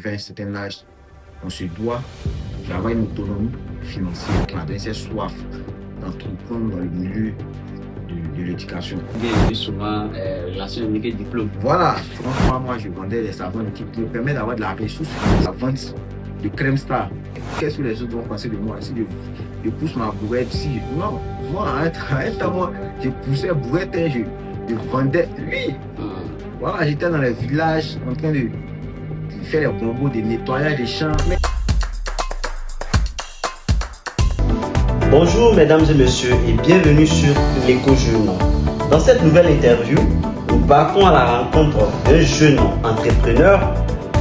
qu'arrivé à un certain âge, on se doit d'avoir une autonomie financière, qu'on a cette soif d'entreprendre dans le milieu de l'éducation. Bien souvent, relation avec le diplôme. Voilà, franchement, moi je vendais des savons qui me permettent d'avoir de la ressource, la vente de crème star. Qu'est-ce que les autres vont penser de moi si je pousse ma bourrette? Non, moi à un temps, moi, je poussais bourrette et je vendais. Oui, voilà, j'étais dans les villages en train de faire les combos de nettoyage des champs. Bonjour mesdames et messieurs et bienvenue sur l'Éco-Jeune. Dans cette nouvelle interview, nous partons à la rencontre d'un jeune entrepreneur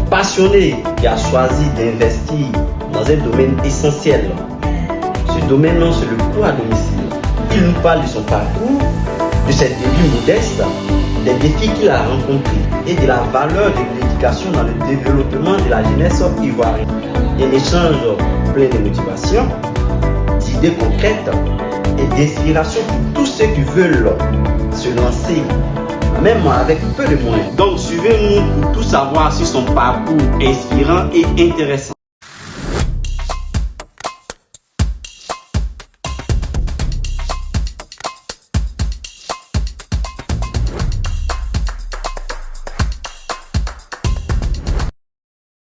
passionné qui a choisi d'investir dans un domaine essentiel. Ce domaine, c'est le cours à domicile. Il nous parle de son parcours, de ses débuts modestes, des défis qu'il a rencontrés et de la valeur de l'éducation dans le développement de la jeunesse ivoirienne. Un échange plein de motivation, d'idées concrètes et d'inspiration pour tous ceux qui veulent se lancer, même avec peu de moyens. Donc suivez-nous pour tout savoir sur son parcours inspirant et intéressant.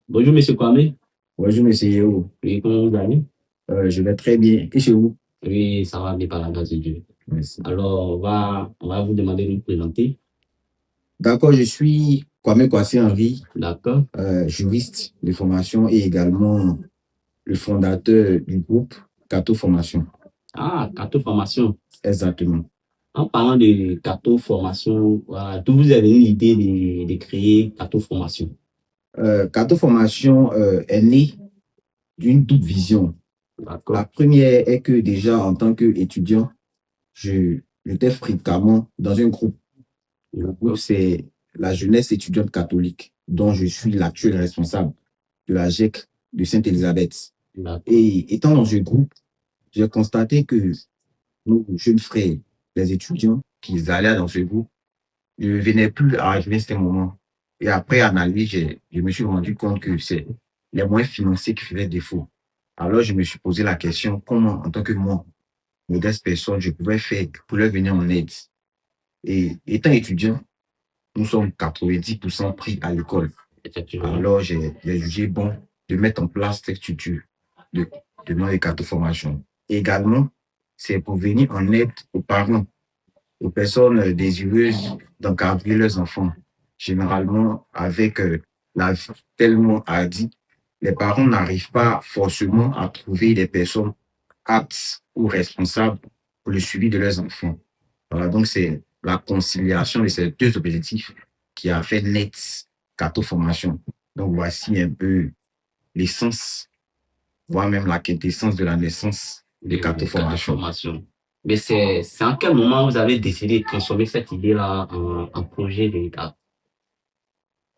Bonjour, monsieur Kwame. Bonjour, monsieur Yeo. Oui, comment vous allez? Je vais très bien. Et chez vous? Oui, ça va bien par la grâce de Dieu. Merci. Alors, on va vous demander de nous présenter. D'accord, je suis Kwame Kwasi Henry, D'accord. juriste de formation et également le fondateur du groupe Cato Formation. Ah, Cato Formation. Exactement. En parlant de Cato Formation, voilà, d'où vous avez eu l'idée de créer Cato Formation? Cato Formation est né d'une double vision. D'accord. La première est que déjà en tant qu'étudiant, j'étais fréquemment dans un groupe. Le groupe, c'est la jeunesse étudiante catholique, dont je suis l'actuel responsable de la GEC de Sainte-Élisabeth. Et étant dans ce groupe, j'ai constaté que nos jeunes frères, les étudiants qui allaient dans ce groupe, ne venaient plus à arriver à ce moment. Et après analyse, je me suis rendu compte que c'est les moyens financiers qui faisaient défaut. Alors, je me suis posé la question, comment, en tant que moi, modeste personne, je pouvais faire pour leur venir en aide. Et étant étudiant, nous sommes 90% pris à l'école. Alors, j'ai jugé bon de mettre en place cette structure de nom de Cato Formation. Également, c'est pour venir en aide aux parents, aux personnes désireuses d'encadrer leurs enfants. Généralement, avec la vie tellement hardie, les parents n'arrivent pas forcément à trouver des personnes aptes ou responsables pour le suivi de leurs enfants. Voilà, donc c'est la conciliation de ces deux objectifs qui a fait naître Cato Formation. Donc voici un peu l'essence, voire même la quintessence de la naissance de Cato Formation. Mais c'est en quel moment vous avez décidé de transformer cette idée-là en projet véritable?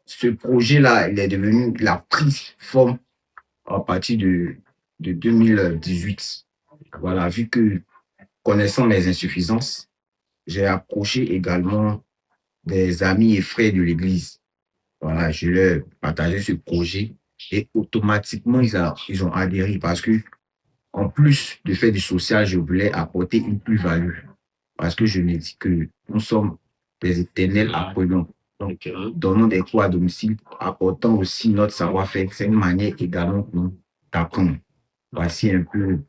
Ce projet-là, il a pris forme à partir de 2018. Voilà, vu que connaissant mes insuffisances, j'ai approché également des amis et frères de l'église. Voilà, je leur partageais ce projet et automatiquement, ils ont adhéré parce que, en plus de faire du social, je voulais apporter une plus-value. Parce que je me dis que nous sommes des éternels apprenants. Donc, donnons des cours à domicile, apportant aussi notre savoir-faire. C'est une manière également pour nous d'apprendre. Voici un peu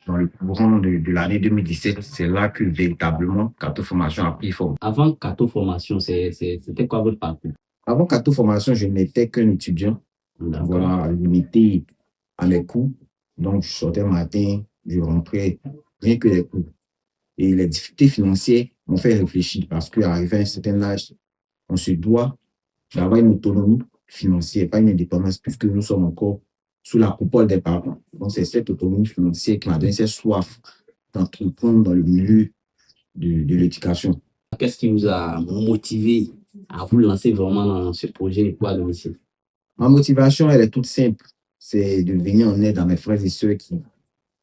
dans le courant de l'année 2017, c'est là que véritablement Cato Formation a pris forme. Avant Cato Formation, c'était quoi votre parcours? Avant Cato Formation, je n'étais qu'un étudiant. Voilà, limité à mes cours. Donc, je sortais le matin, je rentrais, rien que les cours. Et les difficultés financières m'ont fait réfléchir parce qu'arrivé à un certain âge, on se doit d'avoir une autonomie financière, pas une indépendance, puisque nous sommes encore sous la coupole des parents. Donc, c'est cette autonomie financière qui m'a donné cette soif d'entreprendre dans le milieu de l'éducation. Qu'est-ce qui vous a motivé à vous lancer vraiment dans ce projet de cours à domicile? Ma motivation, elle est toute simple. C'est de venir en aide à mes frères et sœurs qui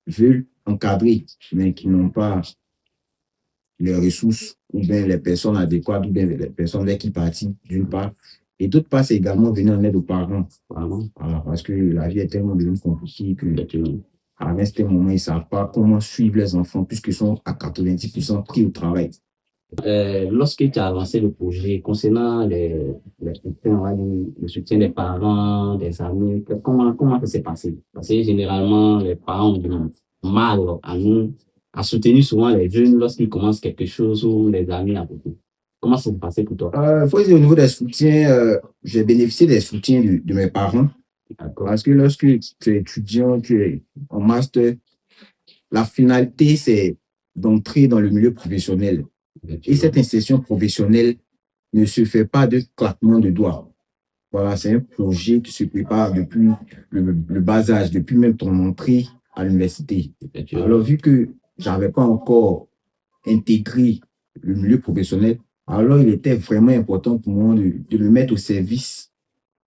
veulent encadrer, mais qui n'ont pas les ressources ou bien les personnes adéquates ou bien les personnes avec qui partir, d'une part, Et d'autre part, c'est également venir en aide aux parents. Vraiment. Voilà, parce que la vie est tellement devenue compliquée que Effectivement. à un certain moment, ils ne savent pas comment suivre les enfants puisqu'ils sont à 90% pris au travail. Lorsque tu as avancé le projet concernant les soutiens, on va dire, le soutien des parents, des amis, comment ça s'est passé? Parce que généralement, les parents ont du mal à soutenir souvent les jeunes lorsqu'ils commencent quelque chose ou les amis à côté. Comment ça s'est passé pour toi? Faut dire au niveau des soutiens, j'ai bénéficié des soutiens de mes parents D'accord. parce que lorsque tu es étudiant, tu es en master, la finalité, c'est d'entrer dans le milieu professionnel. Et cette insertion professionnelle ne se fait pas de claquement de doigts. Voilà, c'est un projet qui se prépare depuis le bas âge, depuis même ton entrée à l'université. Alors, vu que j'avais pas encore intégré le milieu professionnel, alors il était vraiment important pour moi de me mettre au service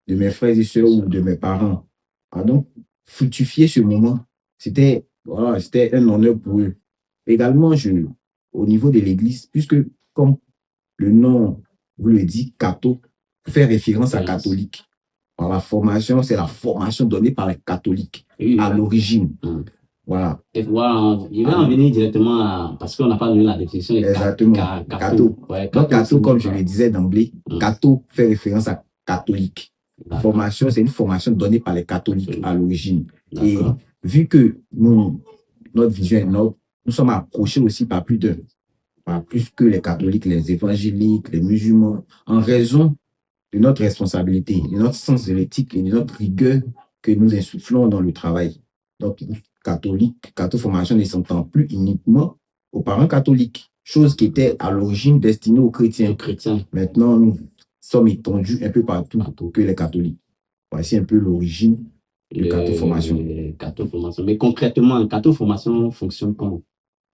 de mes frères et sœurs ou de mes parents. Alors, donc, fructifier ce moment, c'était voilà, c'était un honneur pour eux. Également, au niveau de l'église, puisque comme le nom vous le dit, Cato, fait référence à catholique. Alors, la formation, c'est la formation donnée par les catholiques à l'origine. Voilà. Et voilà, il va en venir directement parce qu'on n'a pas donné la définition de exactement. Cato. Ouais, donc, Cato, comme je le disais d'emblée, Cato fait référence à catholique. Formation, c'est une formation donnée par les catholiques à l'origine. Et vu que notre vision est noble, nous sommes approchés aussi par plus que les catholiques, les évangéliques, les musulmans, en raison de notre responsabilité, de notre sens de l'éthique et de notre rigueur que nous insufflons dans le travail. Donc, catholique, catho-formation ne s'entend plus uniquement aux parents catholiques, chose qui était à l'origine destinée aux chrétiens. Maintenant, nous sommes étendus un peu partout que les catholiques. Voici un peu l'origine de catho-formation. Mais concrètement, catho-formation fonctionne comment?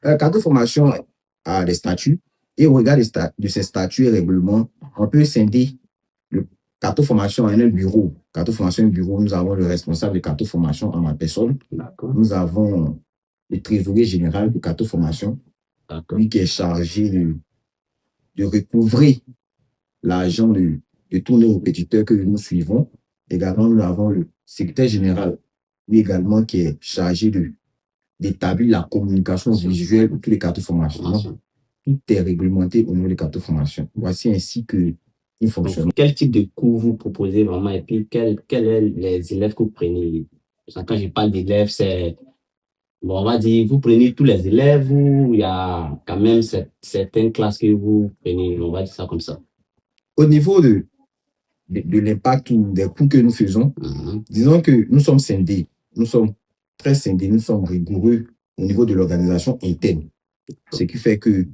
Catho-formation a des statuts et au regard de ces statuts et règlements, on peut scinder le catho-formation en un bureau. Catho-formation, un bureau, nous avons le responsable de catho-formation en ma personne. Nous avons le trésorier général de catho-formation, lui qui est chargé de recouvrer l'argent de tous nos répétiteurs que nous suivons. Également, nous avons le secrétaire général, lui également qui est chargé d'établir la communication visuelle de tous les catho-formations. Tout est réglementé au niveau des catho-formations. Voici ainsi que il fonctionne. Donc, quel type de cours vous proposez vraiment et puis quels sont les élèves que vous prenez? Quand je parle d'élèves, c'est, bon, on va dire, vous prenez tous les élèves ou il y a quand même certaines classes que vous prenez, on va dire ça comme ça. Au niveau de l'impact ou des cours que nous faisons, disons que nous sommes scindés, nous sommes très scindés, nous sommes rigoureux au niveau de l'organisation interne. Ce qui fait que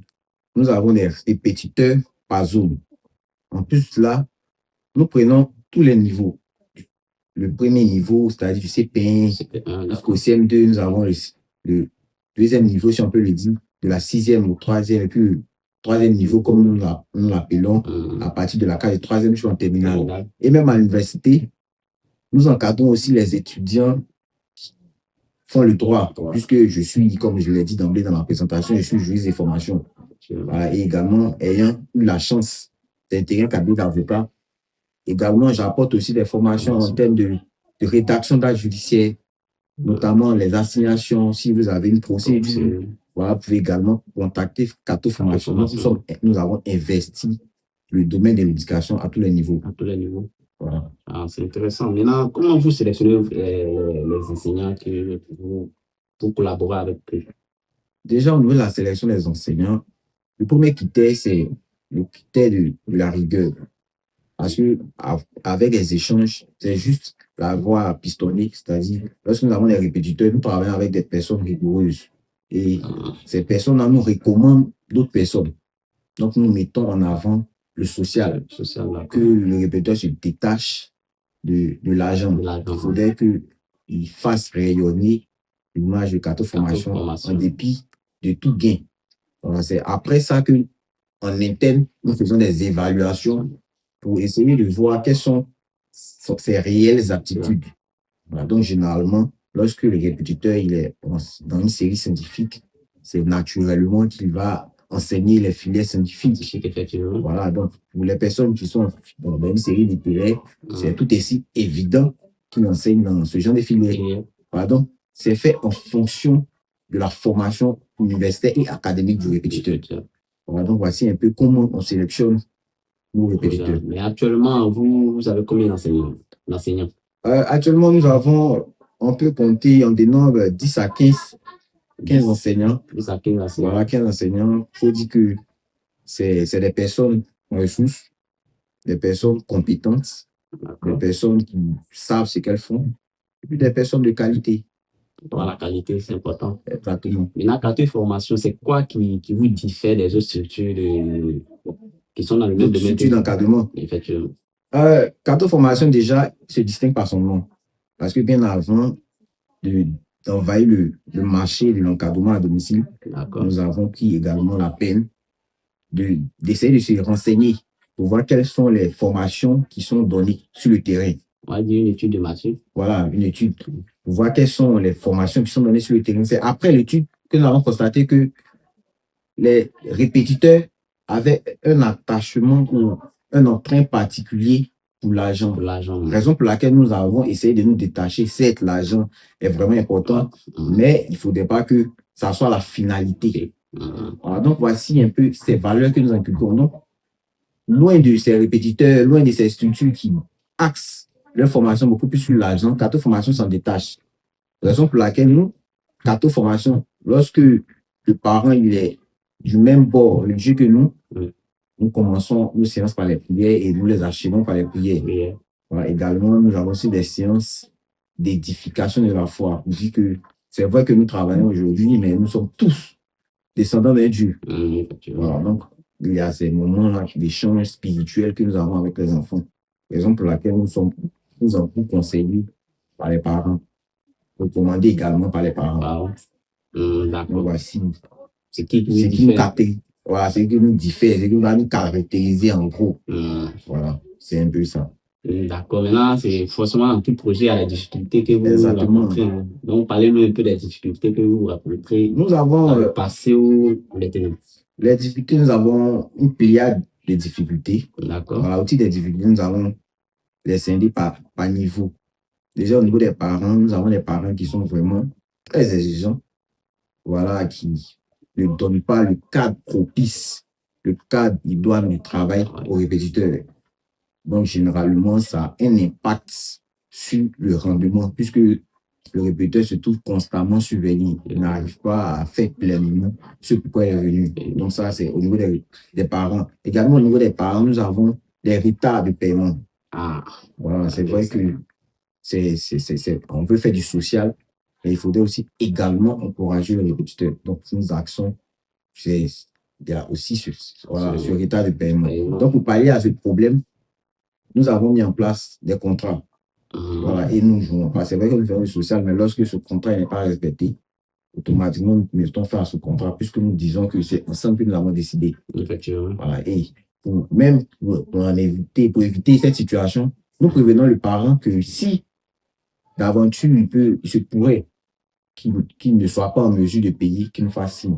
nous avons des répétiteurs par zone. En plus, là, nous prenons tous les niveaux. Le premier niveau, c'est-à-dire du CP1 jusqu'au CM2, nous avons le deuxième niveau, si on peut le dire, de la 6e au 3e, et puis le 3e niveau, comme nous l'appelons, à partir de la case de 3e jusqu'en terminale. Et même à l'université, nous encadrons aussi les étudiants qui font le droit, puisque je suis, comme je l'ai dit d'emblée dans ma présentation, je suis juriste des formations. Voilà, et également, ayant eu la chance d'intégrer un cabinet d'avocat, également, j'apporte aussi des formations en termes de rédaction d'actes judiciaires, notamment les assignations. Si vous avez une procédure, voilà, vous pouvez également contacter catho-formation. Nous avons investi le domaine de l'éducation à tous les niveaux. À tous les niveaux. Voilà. C'est intéressant. Maintenant, comment vous sélectionnez les enseignants pour collaborer avec eux? Déjà, au niveau de la sélection des enseignants, le premier critère, c'est le critère de la rigueur. Parce que avec les échanges, c'est juste la voie pistonnée, c'est-à-dire, lorsque nous avons des répétiteurs, nous travaillons avec des personnes rigoureuses. Et ces personnes-là nous recommandent d'autres personnes. Donc, nous mettons en avant le social que le répétiteur se détache de l'argent. Il faudrait qu'il fasse rayonner l'image de catho-formation en dépit de tout gain. Alors, c'est après ça que, en interne, nous faisons des évaluations pour essayer de voir quelles sont ses réelles aptitudes. Voilà, donc, généralement, lorsque le répétiteur il est dans une série scientifique, c'est naturellement qu'il va enseigner les filières scientifiques. Scientifique, effectivement. Voilà, donc pour les personnes qui sont dans une série littéraire, c'est tout aussi évident qu'ils enseignent dans ce genre de filières. Et, Voilà, donc c'est fait en fonction de la formation universitaire et académique du répétiteur. Voilà, donc voici un peu comment on sélectionne nos répétiteurs. Mais actuellement, vous avez combien d'enseignants? Actuellement, nous avons, on peut compter en dénombre 10 à 15 enseignants. 10 à 15 enseignants. Voilà, 15 enseignants. Il faut dire que c'est des personnes ressources, des personnes compétentes, des personnes qui savent ce qu'elles font, et puis des personnes de qualité. Voilà, la qualité, c'est important. Exactement. Maintenant, qualité de formation, c'est quoi qui vous diffère des autres structures qui sont dans le même domaine? Structure d'encadrement. Effectivement. Carto Formation, déjà, se distingue par son nom. Parce que bien avant d'envahir le marché de l'encadrement à domicile, nous avons pris également la peine d'essayer de se renseigner pour voir quelles sont les formations qui sont données sur le terrain. On va dire une étude de marché. Voilà, une étude pour voir quelles sont les formations qui sont données sur le terrain. C'est après l'étude que nous avons constaté que les répétiteurs avaient un attachement ou un entrain particulier pour l'argent. Raison pour laquelle nous avons essayé de nous détacher. Certes, l'argent est vraiment important, mais il ne faudrait pas que ça soit la finalité. Voilà, donc voici un peu ces valeurs que nous inculquons. Donc, loin de ces répétiteurs, loin de ces structures qui axent leur formation beaucoup plus sur l'argent, Carto Formation s'en détache. Raison pour laquelle nous, Carto Formation, lorsque le parent il est du même bord religieux que nous, nous commençons nos séances par les prières et nous les achevons par les prières. Voilà, également, nous avons aussi des séances d'édification de la foi. On dit que c'est vrai que nous travaillons aujourd'hui, mais nous sommes tous descendants d'un Dieu. Voilà, donc, il y a ces moments-là d'échange spirituel que nous avons avec les enfants. Raison pour laquelle nous sommes conseillés par les parents, recommandés également par les parents. D'accord. Donc, voici ce qui nous caractérise. Voilà, c'est ce qui nous diffère, c'est ce qui va nous caractériser en gros. Voilà, c'est un peu ça. D'accord. Maintenant, c'est forcément dans tout projet, il y a les difficultés que vous rencontrez. Donc, parlez-nous un peu des difficultés que vous rencontrez. Nous avons le passé ou maintenant. Les difficultés, nous avons une pléiade de difficultés. D'accord. Voilà, au titre des difficultés, nous avons les scindés par niveau. Déjà, au niveau des parents, nous avons des parents qui sont vraiment très exigeants. Voilà, qui ne donnent pas le cadre propice, le cadre idoine du travail aux répétiteurs. Donc, généralement, ça a un impact sur le rendement, puisque le répétiteur se trouve constamment surveillé. Il n'arrive pas à faire pleinement ce pourquoi il est venu. Donc, ça, c'est au niveau des parents. Également, au niveau des parents, nous avons des retards de paiement. Voilà, c'est vrai que on veut faire du social, mais il faudrait aussi également encourager le répétiteur. Donc, nos actions, il y a aussi ce retard de paiement. Donc, pour pallier à ce problème, nous avons mis en place des contrats. Voilà, et nous jouons. C'est vrai que nous faisons du social, mais lorsque ce contrat n'est pas respecté, automatiquement, nous mettons fin à ce contrat, puisque nous disons que c'est ensemble que nous avons décidé. Effectivement. Voilà, et pour éviter cette situation, nous prévenons le parent que si d'aventure il se pourrait qu'il ne soit pas en mesure de payer, qu'il nous fasse signe,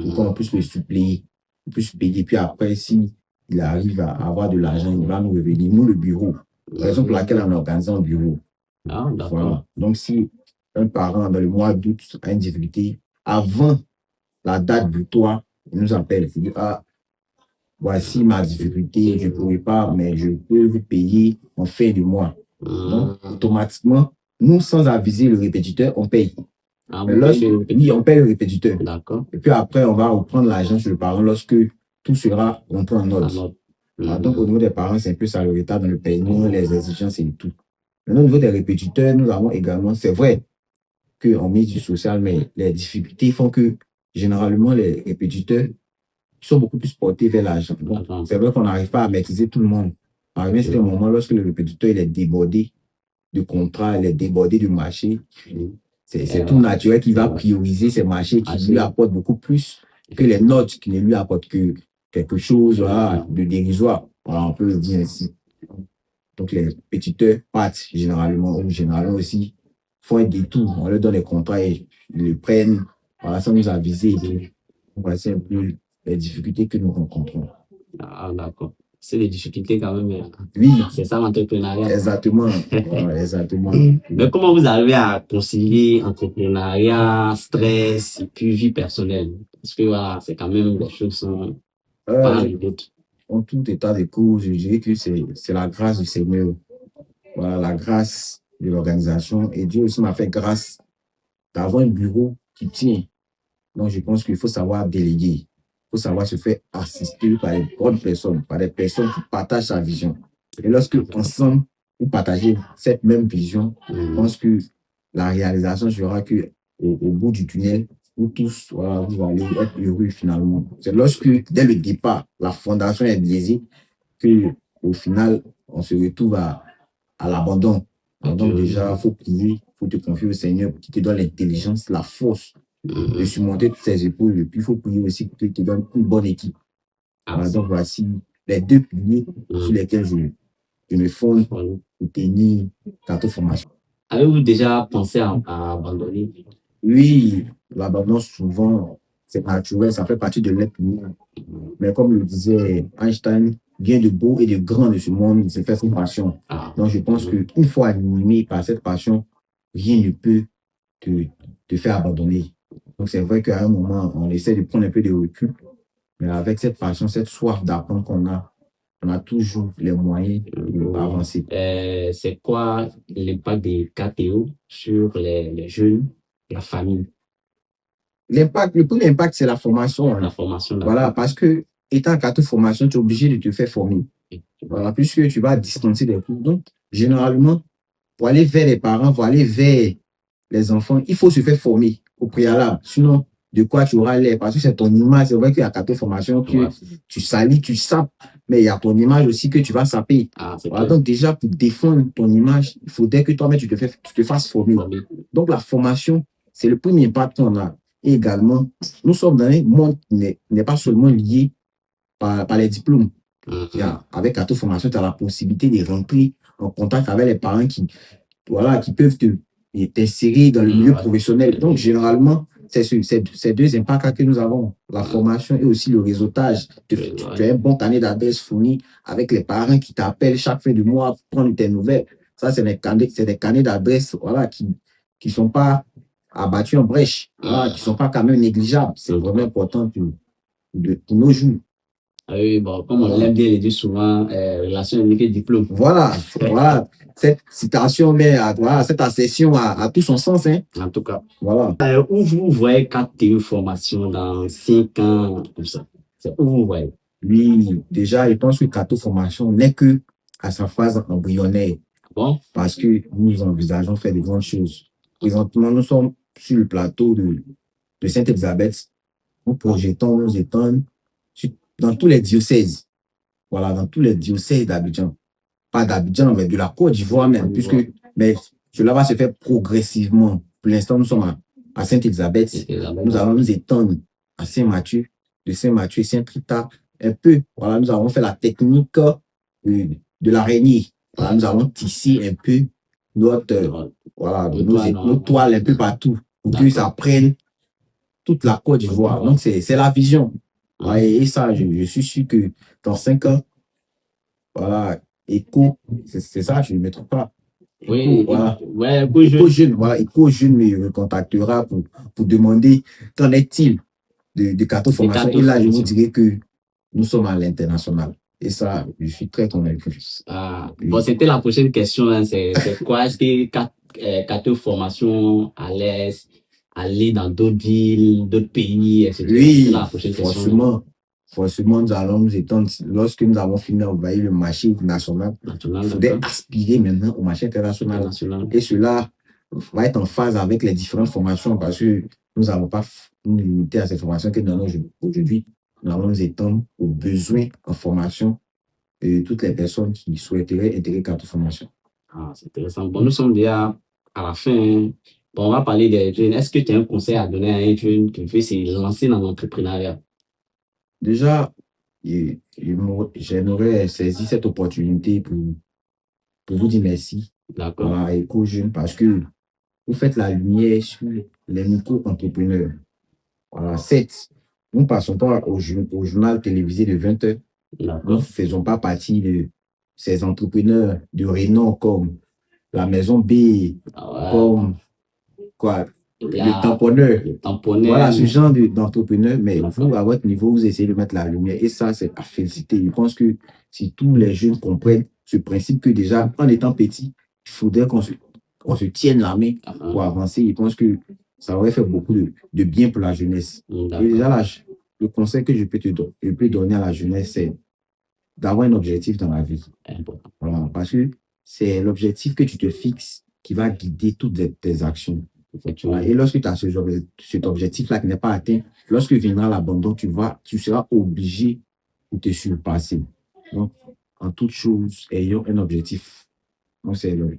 pour qu'on puisse le suppléer, puis après, si il arrive à avoir de l'argent, il va nous revenir, nous le bureau. Raison pour laquelle on organise un bureau. Voilà. Donc, si un parent dans le mois d'août a une difficulté, avant la date butoir, il nous appelle. Il dit, voici ma difficulté, je ne pourrai pas, mais je peux vous payer en fin de mois. Donc, automatiquement, nous, sans aviser le répétiteur, on paye. Mais on paye le répétiteur. D'accord. Et puis après, on va reprendre l'argent sur le parent lorsque tout sera rentré en ordre. Donc, au niveau des parents, c'est un peu ça, le retard dans le paiement, les exigences et tout. Maintenant, au niveau des répétiteurs, nous avons également, c'est vrai qu'on met du social, mais les difficultés font que, généralement, les répétiteurs sont beaucoup plus portés vers l'argent. C'est vrai qu'on n'arrive pas à maîtriser tout le monde. À un certain moment, lorsque le répétiteur il est débordé de contrat, il est débordé du marché, c'est tout naturel qu'il va prioriser ces marchés qui lui apportent beaucoup plus que les notes qui ne lui apportent que quelque chose de dérisoire. Voilà, on peut le dire ainsi. Donc, les répétiteurs partent généralement aussi, font un détour. On leur donne les contrats et ils le prennent. Voilà, sans nous aviser. Voici un peu les difficultés que nous rencontrons. Ah, d'accord. C'est des difficultés quand même. Oui, C'est ça l'entrepreneuriat. exactement. Exactement. Mais comment vous arrivez à concilier entrepreneuriat, stress et puis vie personnelle? Parce que voilà, c'est quand même des choses qui sont pas évidentes. En tout état de cause, je dirais que c'est la grâce du Seigneur. Voilà, la grâce de l'organisation. Et Dieu aussi m'a fait grâce d'avoir un bureau qui tient. Donc, je pense qu'il faut savoir déléguer. Il faut savoir se faire assister par les bonnes personnes, par des personnes qui partagent sa vision. Et lorsque, ensemble, vous partagez cette même vision, je pense que la réalisation sera que au bout du tunnel, vous tous, voilà, vous allez être heureux finalement. C'est lorsque, dès le départ, la fondation est biaisée, que au final, on se retrouve à l'abandon. Donc déjà, il faut prier, il faut te confier au Seigneur qui te donne l'intelligence, la force de surmonter toutes ces épaules. Et puis, il faut prier aussi qu'il te donne une bonne équipe. Voilà, donc, voici les deux piliers sur lesquels je me fonde pour tenir Kato Formation. Avez-vous déjà pensé à abandonner? Oui, l'abandon, souvent, c'est naturel, ça fait partie de l'être humain. Mais comme le disait Einstein, rien de beau et de grand de ce monde, c'est faire son passion. Donc, je pense qu'une fois animé par cette passion, rien ne peut te faire abandonner. Donc, c'est vrai qu'à un moment, on essaie de prendre un peu de recul, mais avec cette passion, cette soif d'apprendre qu'on a, on a toujours les moyens d'avancer. C'est quoi l'impact des KTO sur les jeunes, la famille? L'impact, le premier impact, c'est la formation. La formation. Voilà, parce que étant KTO formation, tu es obligé de te faire former. Voilà, puisque tu vas dispenser des cours. Donc, généralement, pour aller vers les parents, pour aller vers les enfants, il faut se faire former au préalable. Sinon, de quoi tu auras l'air? Parce que c'est ton image. C'est vrai qu'il y a KTO formation que tu salis, tu sapes, mais il y a ton image aussi que tu vas saper. Voilà, donc déjà, pour défendre ton image, il faudrait que toi-même, tu te fasses former. Donc, la formation, c'est le premier impact qu'on a. Et également, nous sommes dans un monde qui n'est pas seulement lié par les diplômes. Avec KTO Formation, tu as la possibilité de rentrer en contact avec les parents qui peuvent t'insérer dans le milieu professionnel. Donc, généralement, c'est ces deux impacts que nous avons, la formation et aussi le réseautage. Tu as un bon carnet d'adresses fourni avec les parents qui t'appellent chaque fin de mois pour prendre tes nouvelles. Ça, c'est des carnets d'adresses qui sont pas abattus en brèche, qui sont pas quand même négligeables. C'est vraiment important pour nos jours. Oui, bon, comme on l'aime bien le dire souvent, relation avec diplôme. Voilà. Cette citation met cette accession à tout son sens. Hein. En tout cas. Voilà. Où vous voyez KTO Formation dans 5 ans, comme ça? C'est où vous voyez? Oui, déjà, je pense que KTO Formation n'est que à sa phase embryonnaire. Bon. Parce que nous envisageons faire de grandes choses. Présentement, nous sommes sur le plateau de Sainte-Élisabeth. Nous projetons nous étendre dans tous les diocèses. Voilà, dans tous les diocèses d'Abidjan. Pas d'Abidjan, mais de la Côte d'Ivoire même, mais cela va se faire progressivement. Pour l'instant, nous sommes à Sainte-Élisabeth. Nous allons nous étendre à Saint-Mathieu, de Saint-Mathieu, Saint-Rita, un peu. Voilà, nous avons fait la technique de l'araignée. Voilà, nous allons tisser un peu nos toiles un peu partout pour que ça prenne toute la Côte d'Ivoire. Donc, c'est la vision. Ouais, et ça, je suis sûr que dans 5 ans, voilà, Eco, c'est ça, je ne me trompe pas. Eco Jeune me contactera pour demander qu'en est-il de KTO Formation. Et là, je vous dirai que nous sommes à l'international. Et ça, je suis très convaincu. Bon, c'était la prochaine question. Hein, c'est quoi? Est-ce que KTO Formation allait aller dans d'autres villes, d'autres pays, etc. Oui, forcément, nous allons nous étendre. Lorsque nous avons fini d'envahir le marché national, il faudrait aspirer maintenant au marché international. Et cela va être en phase avec les différentes formations parce que nous n'avons pas nous limiter à ces formations que nous avons aujourd'hui. Nous allons nous étendre aux besoins en formation de toutes les personnes qui souhaiteraient intégrer KTO Formation. C'est intéressant. Bon, nous sommes déjà à la fin. Bon, on va parler des jeunes. Est-ce que tu as un conseil à donner à un jeune qui veut se lancer dans l'entrepreneuriat? Déjà, j'aimerais saisir cette opportunité pour vous dire merci. D'accord. À Eco Jeune parce que vous faites la lumière sur les micro-entrepreneurs. Voilà, certes, nous ne passons pas au journal télévisé de 20 heures. Nous ne D'accord. faisons pas partie de ces entrepreneurs de renom comme la maison B, Ah ouais. comme quoi, Il y le a tamponneur. le tamponneur. Voilà, ce genre d'entrepreneur, mais D'accord. vous, à votre niveau, vous essayez de mettre la lumière. Et ça, c'est à féliciter. Je pense que si tous les jeunes comprennent ce principe que déjà, en étant petit, il faudrait qu'on se tienne la main pour avancer, je pense que ça aurait fait beaucoup de bien pour la jeunesse. Et D'accord. déjà, là, le conseil que je peux donner à la jeunesse, c'est d'avoir un objectif dans la vie. Important. Voilà, parce que c'est l'objectif que tu te fixes qui va guider toutes tes actions. Effectivement. Voilà. Et lorsque tu as cet objectif-là qui n'est pas atteint, lorsque viendra l'abandon, tu seras obligé de te surpasser. Donc, en toute chose, ayons un objectif. Donc, c'est le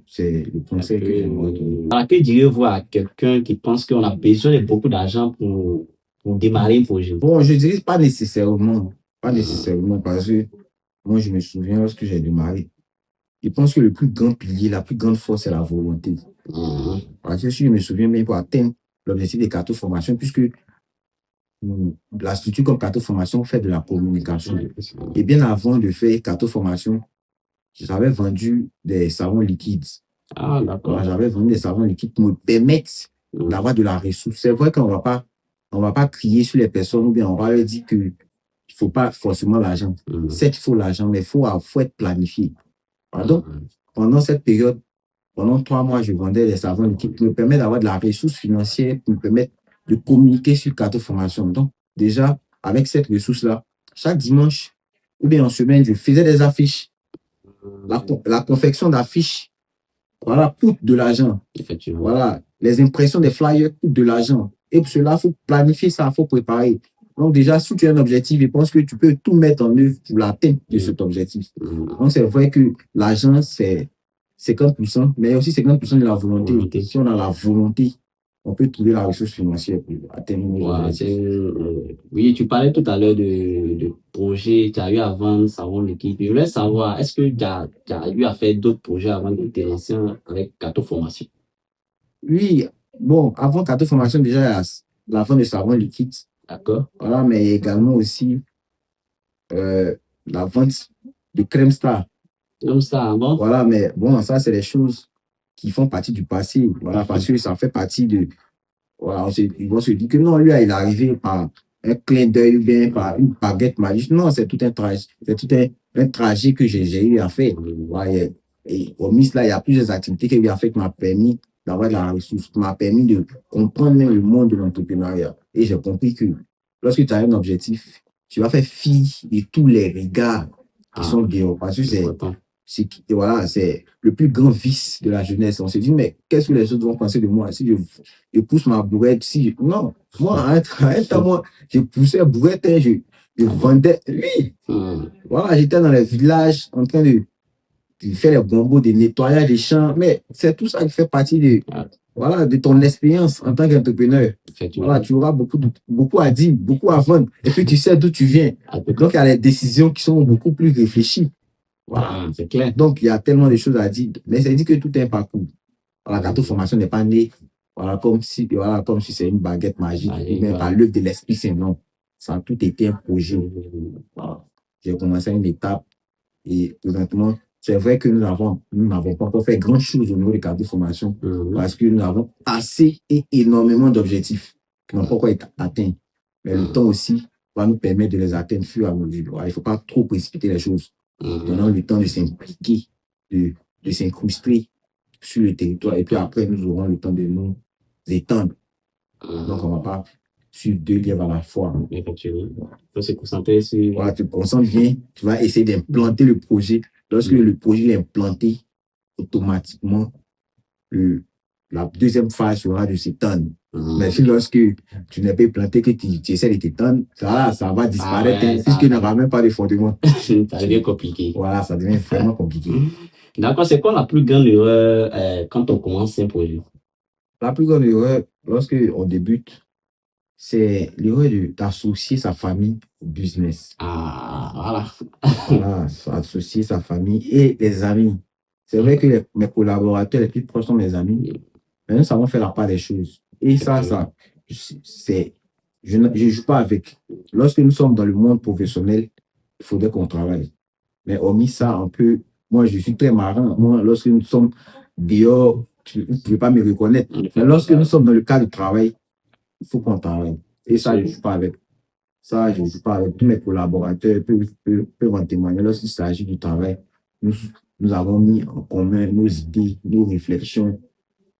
conseil que je dois donner. Alors, que diriez-vous à quelqu'un qui pense qu'on a besoin de beaucoup d'argent pour démarrer un projet? Bon, je dirais pas nécessairement. Pas nécessairement, parce que moi, je me souviens lorsque j'ai démarré. Je pense que le plus grand pilier, la plus grande force, c'est la volonté. Parce que si je me souviens bien, pour atteindre l'objectif des cartes de formation, puisque la structure comme cartes de formation fait de la communication. Et bien avant de faire cartes de formation, j'avais vendu des savons liquides. Ah, d'accord. Voilà, j'avais vendu des savons liquides pour me permettre d'avoir de la ressource. C'est vrai qu'on ne va pas crier sur les personnes ou bien on va leur dire qu'il ne faut pas forcément l'argent. Certes, il faut l'argent, mais il faut être planifié. Voilà, donc, pendant cette période, pendant 3 mois, je vendais des savons liquides qui me permettent d'avoir de la ressource financière, qui me permettent de communiquer sur carte de formation. Donc, déjà, avec cette ressource-là, chaque dimanche ou bien en semaine, je faisais des affiches. La confection d'affiches, voilà, coûte de l'argent. Effectivement. Voilà, les impressions des flyers coûtent de l'argent. Et pour cela, il faut planifier ça, il faut préparer. Donc déjà, si tu as un objectif, je pense que tu peux tout mettre en œuvre pour l'atteinte de cet objectif. Donc c'est vrai que l'argent, c'est 50%, mais aussi 50% de la volonté. Si on a la volonté, on peut trouver la ressource financière pour atteindre nos objectifs. Oui, tu parlais tout à l'heure de projets, tu as eu à vendre savon liquide. Je voulais savoir, est-ce que tu as eu à faire d'autres projets avant de te lancer avec Cato Formation? Oui, bon, avant Cato Formation, déjà, il y a la vente de savon liquide. D'accord. Voilà, mais également aussi la vente de crème star. Comme ça, bon. Voilà, mais bon, ça, c'est des choses qui font partie du passé. Voilà, parce que ça fait partie de. Voilà, ils vont se dire que non, lui, il est arrivé par un clin d'œil ou bien par une baguette magique. Non, c'est tout un trajet. C'est tout un trajet que j'ai eu à faire. Voilà, et au MIS, là, il y a plusieurs activités qui m'a permis d'avoir de la ressource, qui m'a permis de comprendre même le monde de l'entrepreneuriat. Et j'ai compris que lorsque tu as un objectif, tu vas faire fi de tous les regards qui sont dehors. Parce que c'est le plus grand vice de la jeunesse. On se dit, mais qu'est-ce que les autres vont penser de moi si je pousse ma bourrette? Non, moi, à un temps, moi, je poussais bourrette, je vendais. Oui, voilà, j'étais dans les villages en train de faire les bonbons, de nettoyage des champs, mais c'est tout ça qui fait partie de ton expérience en tant qu'entrepreneur. Voilà, tu auras beaucoup à dire, beaucoup à vendre, et puis tu sais d'où tu viens. Donc, il y a les décisions qui sont beaucoup plus réfléchies. Voilà, c'est clair. Donc, il y a tellement de choses à dire, mais c'est dit que tout est un parcours. La Cato Formation n'est pas née comme si c'est une baguette magique, mais par l'œuvre de l'Esprit Saint. Non, ça a tout été un projet. Voilà. J'ai commencé à une étape et présentement, c'est vrai que nous n'avons pas encore fait grand chose au niveau des Cato Formation parce que nous avons assez et énormément d'objectifs qui n'ont pas encore été atteints. Mais le temps aussi va nous permettre de les atteindre fur et à mesure. Il ne faut pas trop précipiter les choses. Donnant le temps de s'impliquer, de s'incruster sur le territoire. Et puis après, nous aurons le temps de nous étendre. Donc, on ne va pas suivre 2 lièvres à la fois. Effectivement. Il faut se concentrer sur. Voilà, tu te concentres bien, tu vas essayer d'implanter le projet. Lorsque le projet est implanté, automatiquement, la deuxième phase sera de s'étendre. Mais si lorsque tu n'es pas implanté, que tu essaies de t'étendre, ça va disparaître, puisque tu n'auras même pas de fondement. Ça devient compliqué. Voilà, ça devient vraiment compliqué. D'accord, c'est quoi la plus grande erreur quand on commence un projet? La plus grande erreur, lorsqu'on débute, c'est l'erreur d'associer sa famille au business. Voilà. Voilà, associer sa famille et les amis. C'est vrai que mes collaborateurs les plus proches sont mes amis, mais nous savons faire la part des choses. Et ça, c'est je ne joue pas avec. Lorsque nous sommes dans le monde professionnel, il faudrait qu'on travaille. Mais hormis ça, moi, je suis très marin. Moi, lorsque nous sommes dehors, vous ne pouvez pas me reconnaître. Mais lorsque nous sommes dans le cadre du travail, il faut qu'on travaille. Et ça, je ne joue pas avec. Ça, je ne joue pas avec. Tous mes collaborateurs peuvent en témoigner. Lorsqu'il s'agit du travail, nous avons mis en commun nos idées, nos réflexions,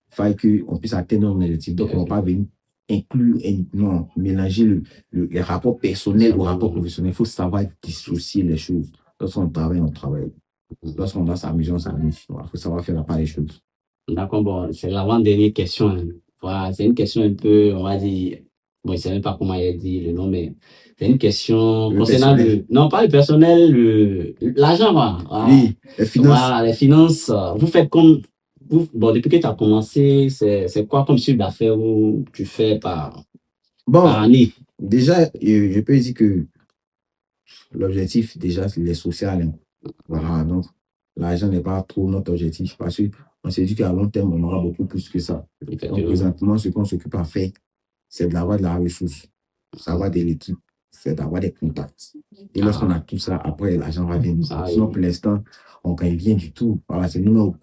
faille qu'on puisse atteindre nos objectifs. Donc, on ne va pas venir inclure, non, mélanger les rapports personnels aux rapports professionnels. Il faut savoir dissocier les choses. Lorsqu'on travaille, on travaille. Lorsqu'on doit s'amuser, on s'amuse. Il faut savoir faire la part des choses. D'accord, bon, c'est l'avant-dernière question. Voilà, c'est une question un peu, on va dire, bon, je ne sais même pas comment il a dit le nom, mais c'est une question concernant non, pas le personnel, l'argent, voilà. Oui, les finances. Voilà, les finances. Vous faites comme, bon, depuis que tu as commencé, c'est quoi comme chiffre d'affaires où tu fais par année? Déjà, je peux dire que l'objectif, déjà, c'est les social. Hein. Voilà, donc, l'argent n'est pas trop notre objectif parce qu'on s'est dit qu'à long terme, on aura beaucoup plus que ça. Donc, présentement, ce qu'on s'occupe à faire, c'est d'avoir de la ressource, c'est d'avoir de l'équipe, c'est d'avoir des contacts. Et lorsqu'on a tout ça, après, l'argent va venir. Sinon, pour l'instant, on ne gagne rien du tout. Voilà, c'est nous,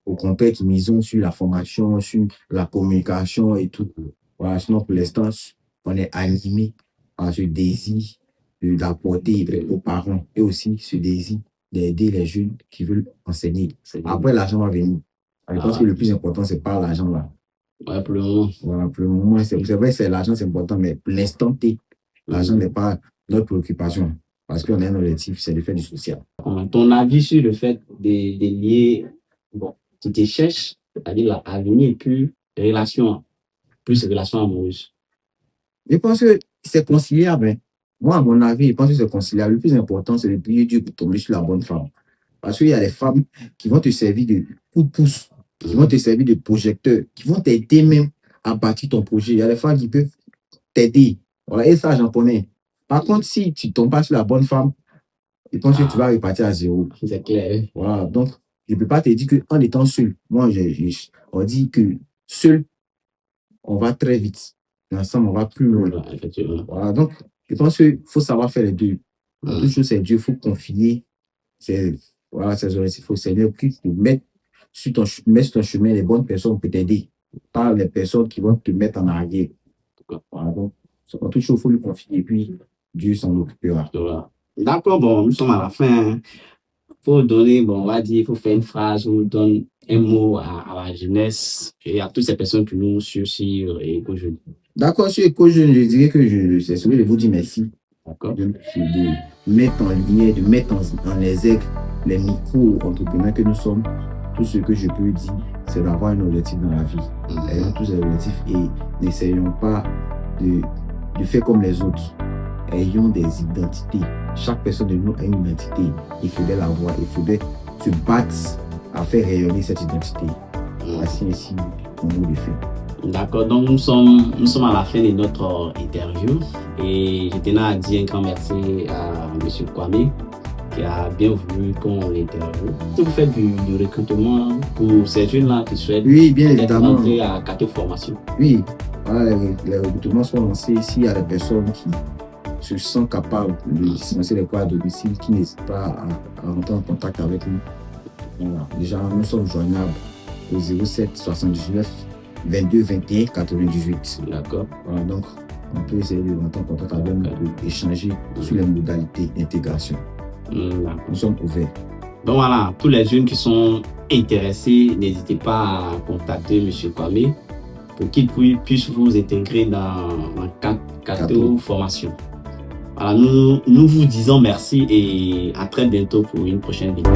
au contraire, qui misons sur la formation, sur la communication et tout. Voilà, sinon, pour l'instant, on est animé par ce désir d'apporter aux parents et aussi ce désir d'aider les jeunes qui veulent enseigner. Après, l'argent va venir. Je pense que le plus important, c'est pas l'argent là. Ouais, pour le moment. Voilà, pour le moment, c'est vrai que l'argent, c'est important, mais pour l'instant T, l'argent n'est pas notre préoccupation. Parce qu'on a un objectif, c'est de faire du social. Ton avis sur le fait de lier, bon, tu te cherches, c'est-à-dire l'avenir et puis relations amoureuses. Je pense que c'est conciliable. Hein. Moi, à mon avis, je pense que c'est conciliable. Le plus important, c'est de prier Dieu pour tomber sur la bonne femme. Parce qu'il y a des femmes qui vont te servir de coup de pouce, qui vont te servir de projecteur, qui vont t'aider même à bâtir ton projet. Il y a des femmes qui peuvent t'aider. Voilà, et ça, j'en connais. Par contre, si tu ne tombes pas sur la bonne femme, je pense que tu vas repartir à zéro. C'est clair. Voilà, donc, je ne peux pas te dire qu'en étant seul, moi, on dit que seul, on va très vite. Ensemble, on va plus loin. Voilà, donc, je pense qu'il faut savoir faire les deux. Toute chose, c'est Dieu, il faut confier ses objectifs au Seigneur, puis te mettre sur ton chemin les bonnes personnes pour t'aider, pas les personnes qui vont te mettre en arrière. Voilà, donc, en toute chose, il faut lui confier, et puis Dieu s'en occupera. D'accord, bon, nous sommes à la fin. Il faut donner, bon, on va dire, il faut faire une phrase où on donne un mot à la jeunesse et à toutes ces personnes qui nous suivent sur EcoJeune. D'accord, sur EcoJeune, je dirais que c'est celui de vous dire merci. D'accord. De mettre en lumière, de mettre en exergue les micro-entrepreneurs que nous sommes. Tout ce que je peux dire, c'est d'avoir un objectif dans la vie. Ayons tous les objectifs et n'essayons pas de faire comme les autres. Ayons des identités. Chaque personne de nous a une identité. Il faudrait l'avoir. Il faudrait se battre à faire rayonner cette identité. Voici ainsi qu'on nous le fait. D'accord, donc nous sommes à la fin de notre interview et je tenais à dire un grand merci à M. Kwame qui a bien voulu qu'on l'interviewe. Vous faites du recrutement pour ces jeunes-là qui souhaitent entrer à Cato Formation. Oui, voilà, les recrutements sont lancés. S'il y a des personnes qui se sentent capables de dispenser les cours à domicile, qui n'hésitent pas à rentrer en contact avec nous. Voilà. Déjà, nous sommes joignables au 07 79 22 21 98. D'accord. Voilà, donc, on peut essayer de rentrer en contact avec nous pour échanger sur les modalités d'intégration. Nous sommes ouverts. Donc voilà, tous les jeunes qui sont intéressés, n'hésitez pas à contacter M. Kwame pour qu'il puisse vous intégrer dans Cato Formation. Voilà, nous vous disons merci et à très bientôt pour une prochaine vidéo.